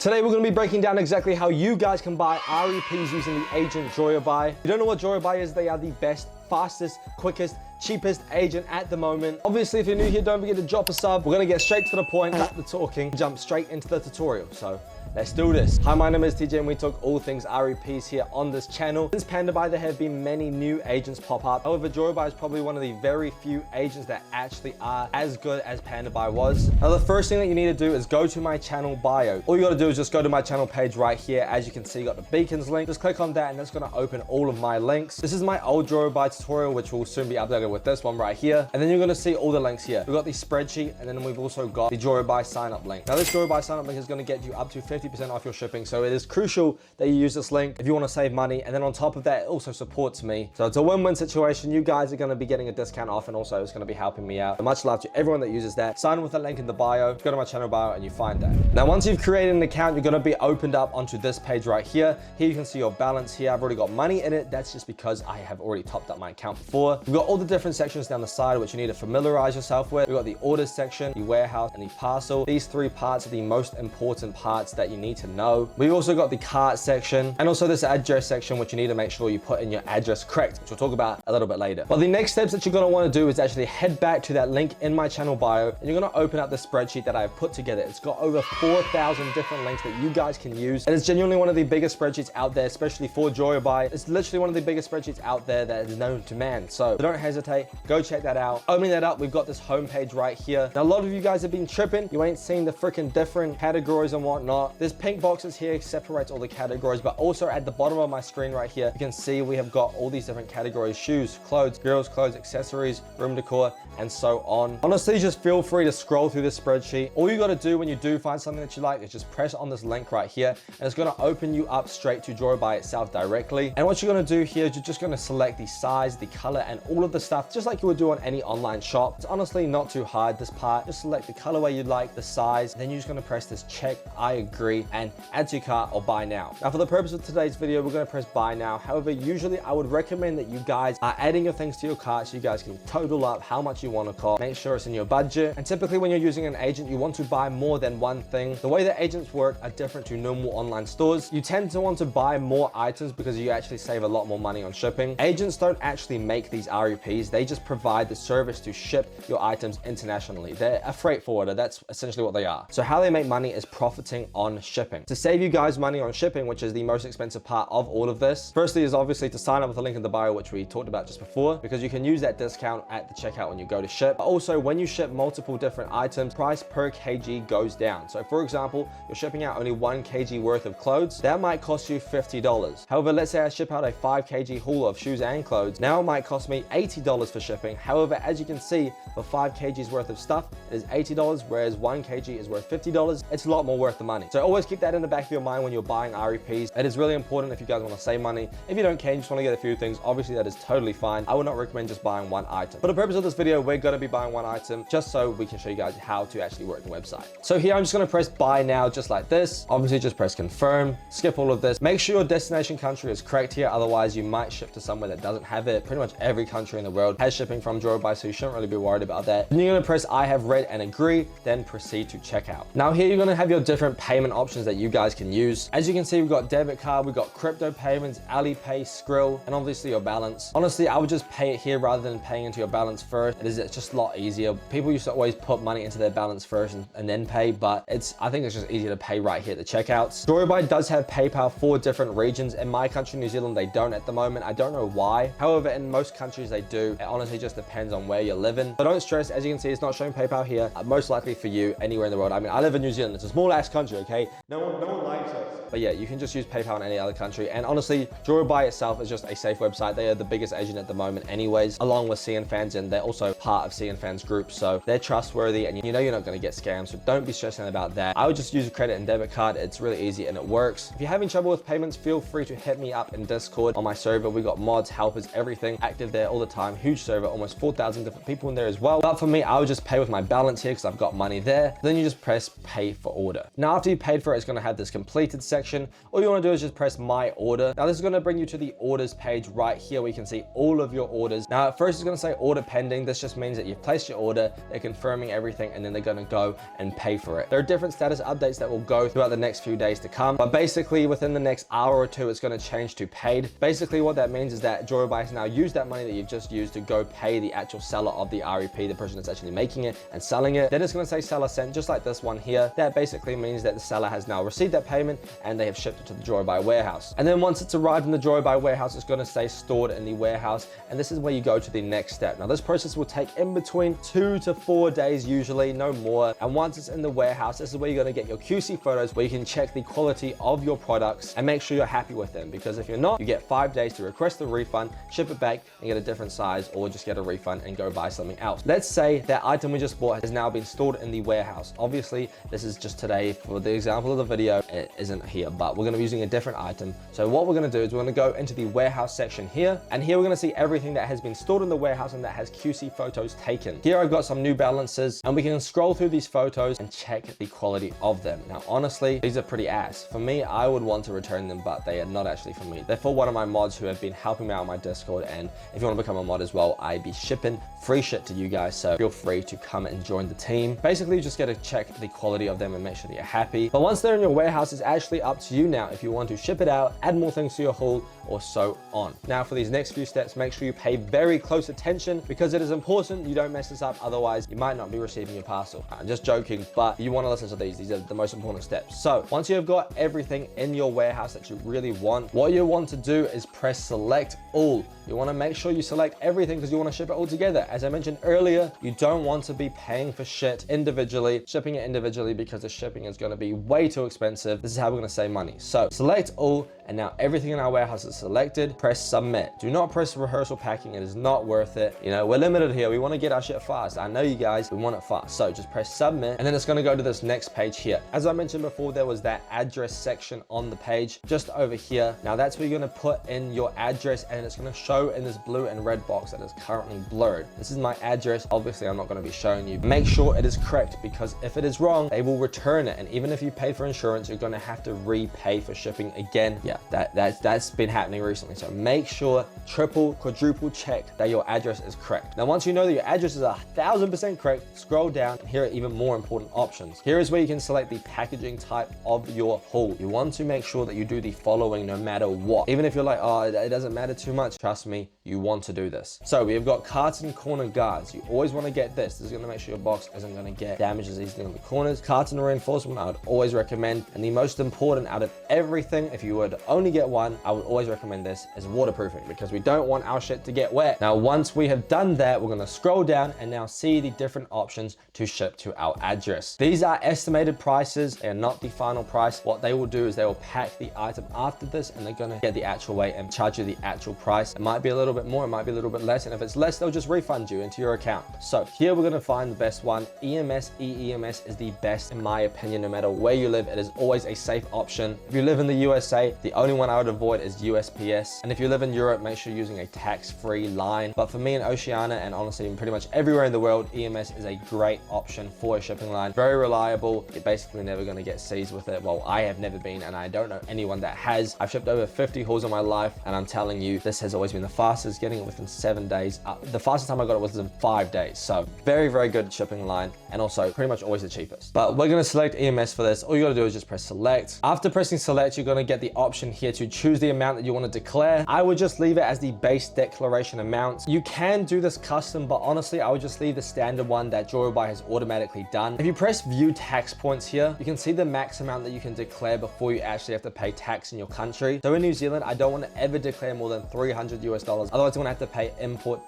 Today we're going to be breaking down exactly how you guys can buy REPs using the agent Joyabuy. If you don't know what Joyabuy is, they are the best, fastest, quickest, cheapest agent at the moment. Obviously, if you're new here, don't forget to drop a sub. We're going to get straight to the point, cut the talking, jump straight into the tutorial. So let's do this. Hi, my name is TJ and we talk all things REPs here on this channel. Since pandabuy, there have been many new agents pop up. However, Joyabuy is probably one of the very few agents that actually are as good as pandabuy was. Now, the first thing that you need to do is go to my channel bio. All you got to do is just go to my channel page right here. As you can see, you got the beacons link. Just click on that and that's going to open all of my links. This is my old Joyabuy tutorial, which will soon be uploaded with this one right here. And then you're going to see all the links here. We've got the spreadsheet and then we've also got the Joyabuy sign up link. Now, this Joyabuy sign up link is going to get you up to 50% off your shipping. So it is crucial that you use this link if you want to save money. And then on top of that, it also supports me. So it's a win-win situation. You guys are going to be getting a discount off and also it's going to be helping me out. And much love to everyone that uses that. Sign with the link in the bio. Go to my channel bio and you find that. Now, once you've created an account, you're going to be opened up onto this page right here. Here you can see your balance here. I've already got money in it. That's just because I have already topped up my account before. We've got all the different sections down the side, which you need to familiarize yourself with. We've got the orders section, the warehouse, and the parcel. These three parts are the most important parts that you need to know. We've also got the cart section and also this address section, which you need to make sure you put in your address correct, which we'll talk about a little bit later. But the next steps that you're going to want to do is actually head back to that link in my channel bio and you're going to open up the spreadsheet that I've put together. It's got over 4,000 different links that you guys can use. And it's genuinely one of the biggest spreadsheets out there, especially for Joyabuy. It's literally one of the biggest spreadsheets out there that is known to man. So don't hesitate, go check that out. Opening that up, we've got this homepage right here. Now, a lot of you guys have been tripping. You ain't seen the freaking different categories and whatnot. This pink boxes here separates all the categories, but also at the bottom of my screen right here, you can see we have got all these different categories: shoes, clothes, girls' clothes, accessories, room decor, and so on. Honestly, just feel free to scroll through this spreadsheet. All you got to do when you do find something that you like is just press on this link right here, and it's going to open you up straight to Joyabuy itself directly. And what you're going to do here is you're just going to select the size, the color, and all of the stuff, just like you would do on any online shop. It's honestly not too hard, this part. Just select the colorway you like, the size, then you're just going to press this check, I agree, and add to your cart or buy now. Now, for the purpose of today's video, we're going to press buy now. However, usually I would recommend that you guys are adding your things to your cart so you guys can total up how much you want to cost. Make sure it's in your budget. And typically when you're using an agent, you want to buy more than one thing. The way that agents work are different to normal online stores. You tend to want to buy more items because you actually save a lot more money on shipping. Agents don't actually make these REPs. They just provide the service to ship your items internationally. They're a freight forwarder. That's essentially what they are. So how they make money is profiting on shipping. To save you guys money on shipping, which is the most expensive part of all of this, firstly is obviously to sign up with the link in the bio, which we talked about just before, because you can use that discount at the checkout when you go to ship. But also, when you ship multiple different items, price per kg goes down. So for example, you're shipping out only 1 kg worth of clothes, that might cost you $50. However, let's say I ship out a 5 kg haul of shoes and clothes. Now it might cost me $80 for shipping. However, as you can see, for 5 kgs worth of stuff, it is $80, whereas 1 kg is worth $50. It's a lot more worth the money. So always keep that in the back of your mind when you're buying REPs. It is really important if you guys want to save money. If you don't care, you just want to get a few things, obviously that is totally fine. I would not recommend just buying one item. For the purpose of this video, we're going to be buying one item just so we can show you guys how to actually work the website. So here I'm just going to press buy now just like this. Obviously just press confirm, skip all of this. Make sure your destination country is correct here, otherwise you might ship to somewhere that doesn't have it. Pretty much every country in the world has shipping from Joyabuy, so you shouldn't really be worried about that. Then you're going to press I have read and agree, then proceed to checkout. Now here you're going to have your different payment options that you guys can use. As you can see, we've got debit card, we've got crypto payments, Alipay, Skrill, and obviously your balance. Honestly, I would just pay it here rather than paying into your balance first. It's just a lot easier. People used to always put money into their balance first and then pay, but I think it's just easier to pay right here at the checkouts. Joyabuy does have PayPal for different regions. In my country, New Zealand, they don't at the moment. I don't know why. However, in most countries they do. It honestly just depends on where you're living. But don't stress, as you can see, it's not showing PayPal here. Most likely for you anywhere in the world. I mean, I live in New Zealand. It's a small ass country, okay? No one likes us. But yeah, you can just use PayPal in any other country. And honestly, Joyabuy itself is just a safe website. They are the biggest agent at the moment anyways, along with cnfans, and they're also part of cnfans group. So they're trustworthy and you know you're not going to get scammed. So don't be stressing about that. I would just use a credit and debit card. It's really easy and it works. If you're having trouble with payments, feel free to hit me up in Discord on my server. We got mods, helpers, everything active there all the time. huge server, almost 4,000 different people in there as well. But for me, I would just pay with my balance here because I've got money there. Then you just press pay for order. Now, after you paid for it, it's going to have this completed section. All you want to do is just press my order. Now, this is going to bring you to the orders page right here where you can see all of your orders. Now, at first it's going to say order pending. This just means that you've placed your order, they're confirming everything, and then they're going to go and pay for it. There are different status updates that will go throughout the next few days to come, but basically within the next hour or two, it's going to change to paid. Basically what that means is that Joyabuy has now used that money that you've just used to go pay the actual seller of the REP, the person that's actually making it and selling it. Then it's going to say seller sent, just like this one here. That basically means that the seller has now received that payment and they have shipped it to the Joyabuy warehouse. And then once it's arrived in the Joyabuy warehouse, it's going to say stored in the warehouse. And this is where you go to the next step. Now, this process will take in between 2 to 4 days, usually, no more. And once it's in the warehouse, this is where you're going to get your QC photos where you can check the quality of your products and make sure you're happy with them. Because if you're not, you get 5 days to request a refund, ship it back and get a different size, or just get a refund and go buy something else. Let's say that item we just bought has now been stored in the warehouse. Obviously, this is just today for the example of the video. It isn't here, but we're going to be using a different item. So what we're going to do is we're going to go into the warehouse section here, and here we're going to see everything that has been stored in the warehouse and that has QC photos taken. Here I've got some New Balances, and we can scroll through these photos and check the quality of them. Now, honestly, these are pretty ass. For me, I would want to return them, but they are not actually for me. They're for one of my mods who have been helping me out on my Discord, and if you want to become a mod as well, I'd be shipping free shit to you guys, so feel free to come and join the team. Basically, you just got to check the quality of them and make sure that you're happy. But once they're in your warehouse, it's actually up to you now if you want to ship it out, add more things to your haul, or so on. Now, for these next few steps, make sure you pay very close attention because it is important you don't mess this up, otherwise you might not be receiving your parcel. I'm just joking, but you want to listen to these are the most important steps. So once you've got everything in your warehouse that you really want, what you want to do is press select all. You want to make sure you select everything because you want to ship it all together. As I mentioned earlier, you don't want to be paying for shit individually, shipping it individually, because the shipping is going to be way too expensive. This is how we're going to save money. So select all, and now everything in our warehouse is selected. Press submit. Do not press rehearsal packing. It is not worth it. You know, we're limited here. We want to get our shit fast. I know you guys, we want it fast. So just press submit, and then it's going to go to this next page here. As I mentioned before, there was that address section on the page just over here. Now that's where you're going to put in your address, and it's going to show in this blue and red box that is currently blurred. This is my address. Obviously, I'm not going to be showing you. Make sure it is correct, because if it is wrong, they will return it. And even if you pay for insurance, you're going to have to repay for shipping again. Yeah, that's been happening recently. So make sure triple, quadruple check that your address is correct. Now, once you know that your address is 1000% correct, scroll down, and here are even more important options. Here is where you can select the packaging type of your haul. You want to make sure that you do the following no matter what. Even if you're like, oh, it doesn't matter too much, trust me, you want to do this. So we have got carton corner guards. You always want to get this. This is going to make sure your box isn't going to get damaged as easily on the corners. Carton reinforcement, I would always recommend. And the most important out of everything, if you would only get one, I would always recommend this, is waterproofing, because we don't want our shit to get wet. Now, once we have done that, we're going to scroll down and now see the different options to ship to our address. These are estimated prices. They are not the final price. What they will do is they will pack the item after this, and they're going to get the actual weight and charge you the actual price. It might be a little bit more, it might be a little bit less, and if it's less, they'll just refund you into your account. So here we're going to find the best one. EMS is the best in my opinion. No matter where you live, it is always a safe option. If you live in the USA, the only one I would avoid is USPS, and if you live in Europe, make sure you're using a tax-free line. But for me in Oceania, and honestly in pretty much everywhere in the world, EMS is a great option for a shipping line. Very reliable. You're basically never going to get seized with it. Well, I have never been, and I don't know anyone that has. I've shipped over 50 hauls in my life, and I'm telling you, this has always been the fastest, getting it within 7 days. The fastest time I got it was in 5 days. So very, very good shipping line, and also pretty much always the cheapest. But we're going to select EMS for this. All you got to do is just press select. After pressing select, you're going to get the option here to choose the amount that you want to declare. I would just leave it as the base declaration amount. You can do this custom, but honestly, I would just leave the standard one that Joyabuy has automatically done. If you press view tax points here, you can see the max amount that you can declare before you actually have to pay tax in your country. So in New Zealand, I don't want to ever declare more than $300 US. Otherwise, I'm going to have to pay import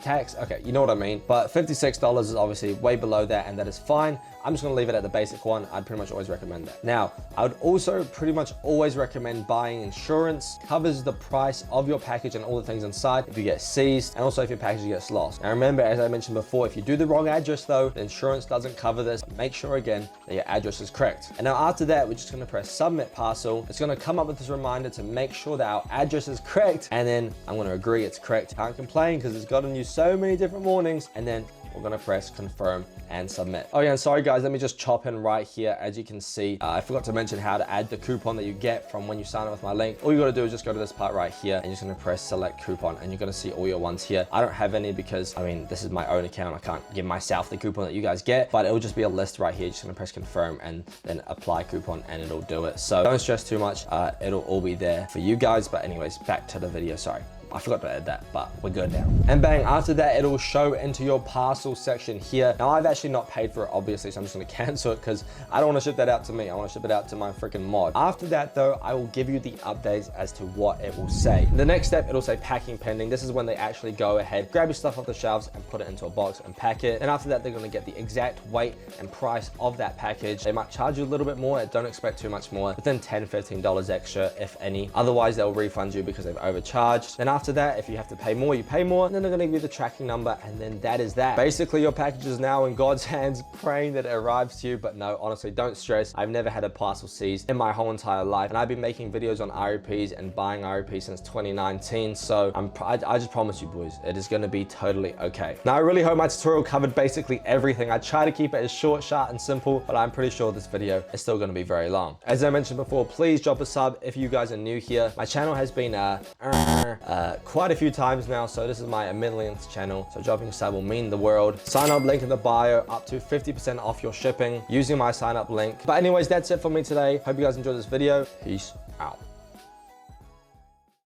tax. Okay, you know what I mean. But $56 is obviously way below that, and that is fine. I'm just going to leave it at the basic one. I'd pretty much always recommend that. Now, I would also pretty much always recommend buying insurance. Covers the price of your package and all the things inside if you get seized, and also if your package gets lost. Now remember, as I mentioned before, if you do the wrong address though, the insurance doesn't cover this. Make sure again that your address is correct. And now after that, we're just going to press submit parcel. It's going to come up with this reminder to make sure that our address is correct, and then I'm going to agree it's correct. Can't complain. playing because it's gotten you so many different warnings. And then we're gonna press confirm and submit. Oh yeah, and sorry guys, let me just chop in right here. As you can see, I forgot to mention how to add the coupon that you get from when you sign up with my link. All you gotta do is just go to this part right here and you're just gonna press select coupon and you're gonna see all your ones here. I don't have any because, I mean, this is my own account. I can't give myself the coupon that you guys get, but it'll just be a list right here. You're just gonna press confirm and then apply coupon and it'll do it. So don't stress too much. It'll all be there for you guys. But anyways, back to the video, sorry. I forgot to add that, but we're good now. And bang, after that, it'll show into your parcel section here. Now, I've actually not paid for it, obviously, so I'm just gonna cancel it because I don't wanna ship that out to me. I wanna ship it out to my freaking mod. After that, though, I will give you the updates as to what it will say. The next step, it'll say packing pending. This is when they actually go ahead, grab your stuff off the shelves and put it into a box and pack it. And after that, they're gonna get the exact weight and price of that package. They might charge you a little bit more. Don't expect too much more, within $10, $15 extra, if any. Otherwise, they'll refund you because they've overcharged. Then after that, if you have to pay more, you pay more, and then they're gonna give you the tracking number, and then that is that. Basically, your package is now in God's hands, praying that it arrives to you. But no, honestly, don't stress. I've never had a parcel seized in my whole entire life, and I've been making videos on REPs and buying REPs since 2019. So I just promise you, boys, it is gonna be totally okay. Now, I really hope my tutorial covered basically everything. I try to keep it as short, sharp, and simple, but I'm pretty sure this video is still gonna be very long. As I mentioned before, please drop a sub if you guys are new here. My channel has been quite a few times now, so this is my millionth channel, so dropping a sub will mean the world. Sign up link in the bio, up to 50% off your shipping using my sign up link. But anyways, that's it for me today. Hope you guys enjoyed this video. Peace out.